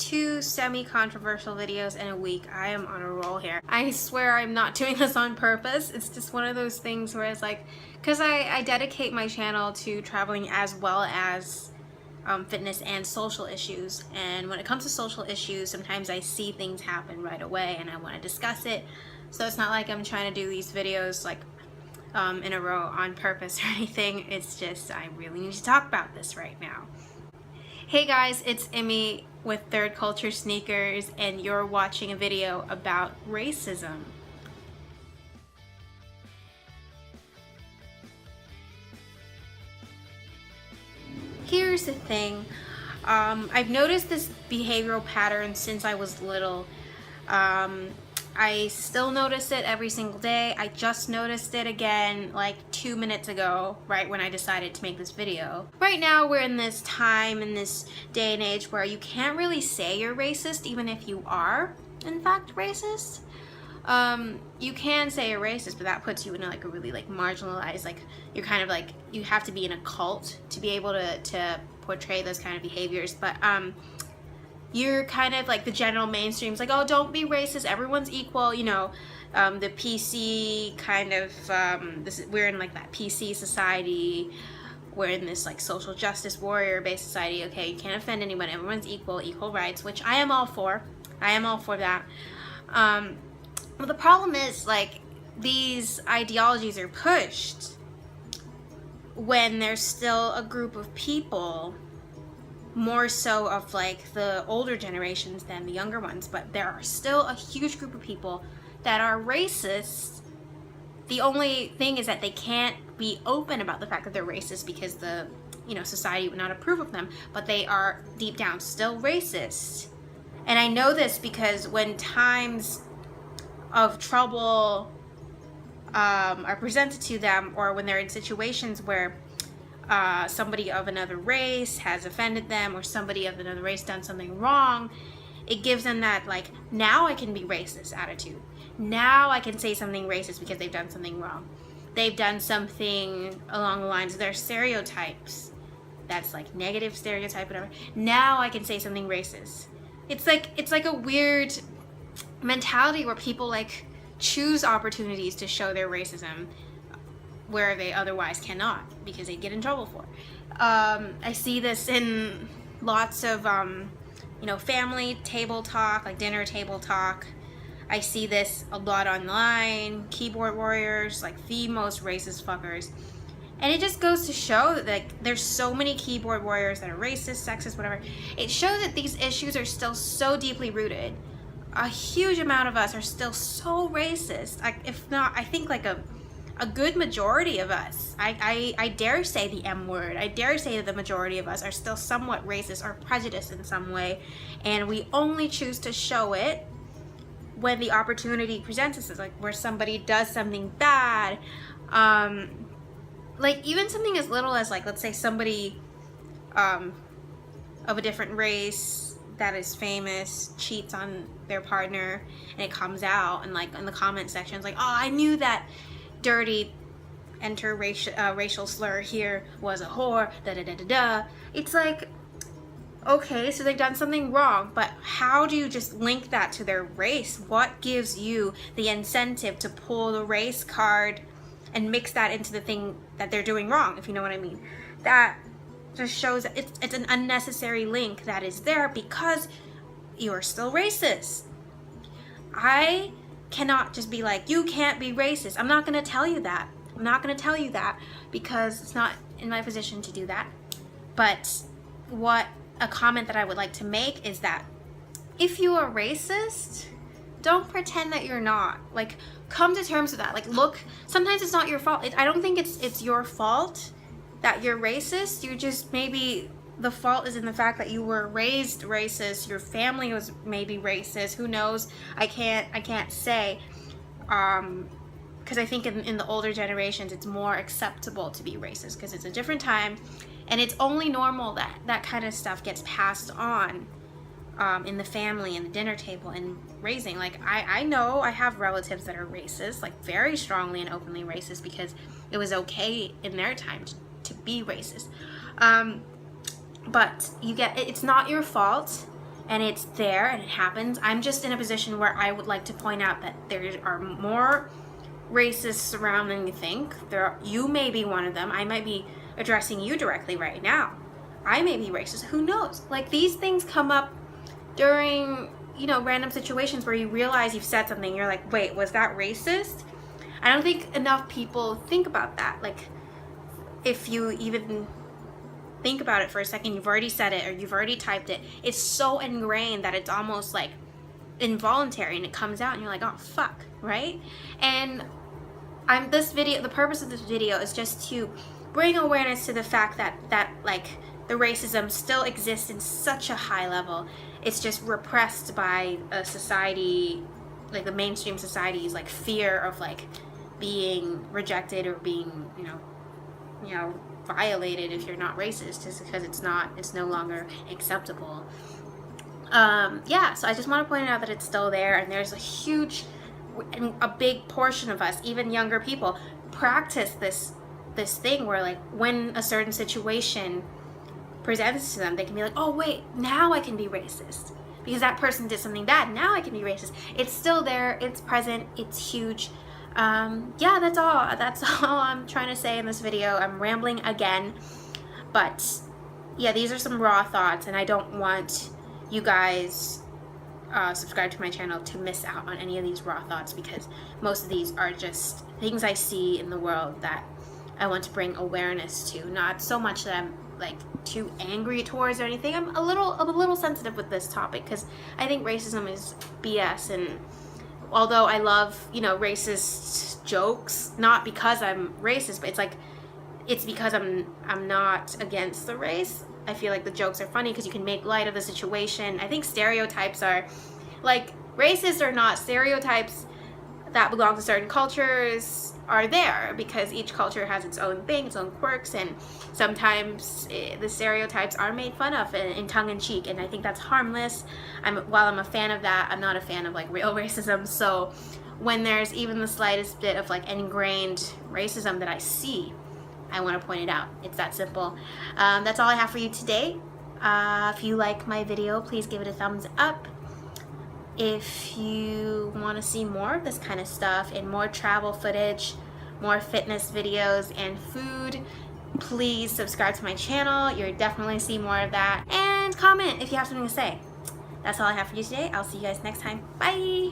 2 semi-controversial videos in a week. I am on a roll here. I swear I'm not doing this on purpose. It's just one of those things where it's like, because I dedicate my channel to traveling as well as fitness and social issues, and when it comes to social issues, sometimes I see things happen right away and I want to discuss it. So it's not like I'm trying to do these videos like in a row on purpose or anything. It's just I really need to talk about this right now. Hey guys, it's Emmy with Third Culture Sneakers, and you're watching a video about racism. Here's the thing, I've noticed this behavioral pattern since I was little. I still notice it every single day. I just noticed it again like 2 minutes ago, right when I decided to make this video. Right now we're in this time, in this day and age, where you can't really say you're racist even if you are in fact racist. You can say you're racist, but that puts you in like a really like marginalized, like you're kind of like, you have to be in a cult to be able to portray those kind of behaviors. But you're kind of like the general mainstream's like, oh, don't be racist, everyone's equal, you know. The PC kind of we're in like that PC society, we're in this like social justice warrior based society. Okay, you can't offend anyone, everyone's equal rights, which I am all for. I am all for that. But the problem is, like, these ideologies are pushed when there's still a group of people, more so of like the older generations than the younger ones, but there are still a huge group of people that are racist. The only thing is that they can't be open about the fact that they're racist because the, you know, society would not approve of them, but they are deep down still racist. And I know this because when times of trouble are presented to them, or when they're in situations where somebody of another race has offended them, or somebody of another race done something wrong, it gives them that like, now I can be racist attitude. Now I can say something racist because they've done something wrong. They've done something along the lines of their stereotypes. That's like negative stereotype, whatever. Now I can say something racist. It's like a weird mentality where people like choose opportunities to show their racism where they otherwise cannot because they get in trouble for. I see this in lots of you know, family table talk, like dinner table talk. I see this a lot online. Keyboard warriors, like the most racist fuckers. And it just goes to show that like there's so many keyboard warriors that are racist, sexist, whatever. It shows that these issues are still so deeply rooted. A huge amount of us are still so racist. If not, I think like a good majority of us, I dare say the M word, I dare say that the majority of us are still somewhat racist or prejudiced in some way, and we only choose to show it when the opportunity presents us, like where somebody does something bad. Like even something as little as like, let's say somebody of a different race that is famous cheats on their partner, and it comes out, and like in the comment section it's like, oh, I knew that dirty racial slur here was a whore, da da da da da. It's like, okay, so they've done something wrong, but how do you just link that to their race? What gives you the incentive to pull the race card and mix that into the thing that they're doing wrong, if you know what I mean? That just shows that it's an unnecessary link that is there because you're still racist. I cannot just be like, you can't be racist. I'm not going to tell you that. I'm not going to tell you that because it's not in my position to do that. But what a comment that I would like to make is that if you are racist, don't pretend that you're not. Like, come to terms with that. Like, look, sometimes it's not your fault. I don't think it's your fault that you're racist. You just, maybe the fault is in the fact that you were raised racist, your family was maybe racist, who knows? I can't say, because I think in the older generations it's more acceptable to be racist because it's a different time, and it's only normal that that kind of stuff gets passed on in the family and the dinner table and raising. Like I know I have relatives that are racist, like very strongly and openly racist because it was okay in their time to be racist. But you get, it's not your fault. and it's there and it happens. I'm just in a position where I would like to point out that there are more racists around than you think. You may be one of them. I might be addressing you directly right now. I may be racist. Who knows? Like, these things come up during, you know, random situations where you realize you've said something. You're like, wait, was that racist? I don't think enough people think about that. Like, if you even think about it for a second, you've already said it or you've already typed it. It's so ingrained that it's almost like involuntary, and it comes out and you're like, oh fuck, right? And the purpose of this video is just to bring awareness to the fact that like the racism still exists in such a high level. It's just repressed by a society, like the mainstream society's like fear of like being rejected or being, you know, violated if you're not racist, just because it's no longer acceptable. Yeah, so I just want to point out that it's still there, and there's a big portion of us, even younger people, practice this thing where like when a certain situation presents to them, they can be like, oh wait, now I can be racist because that person did something bad, now I can be racist. It's still there, it's present, it's huge. Yeah, that's all I'm trying to say in this video. I'm rambling again, but yeah, these are some raw thoughts, and I don't want you guys subscribe to my channel to miss out on any of these raw thoughts, because most of these are just things I see in the world that I want to bring awareness to. Not so much that I'm like too angry towards or anything. I'm a little sensitive with this topic because I think racism is BS, and although I love, you know, racist jokes, not because I'm racist, but it's because I'm not against the race. I feel like the jokes are funny because you can make light of the situation. I think stereotypes are, like, racist or not, stereotypes that belong to certain cultures are there because each culture has its own thing, its own quirks, and sometimes the stereotypes are made fun of in tongue-in-cheek, and I think that's harmless. While I'm a fan of that, I'm not a fan of like real racism. So when there's even the slightest bit of like ingrained racism that I see, I want to point it out. It's that simple. That's all I have for you today. If you like my video, please give it a thumbs up. If you want to see more of this kind of stuff and more travel footage, more fitness videos and food, please subscribe to my channel. You'll definitely see more of that. And comment if you have something to say. That's all I have for you today. I'll see you guys next time. Bye!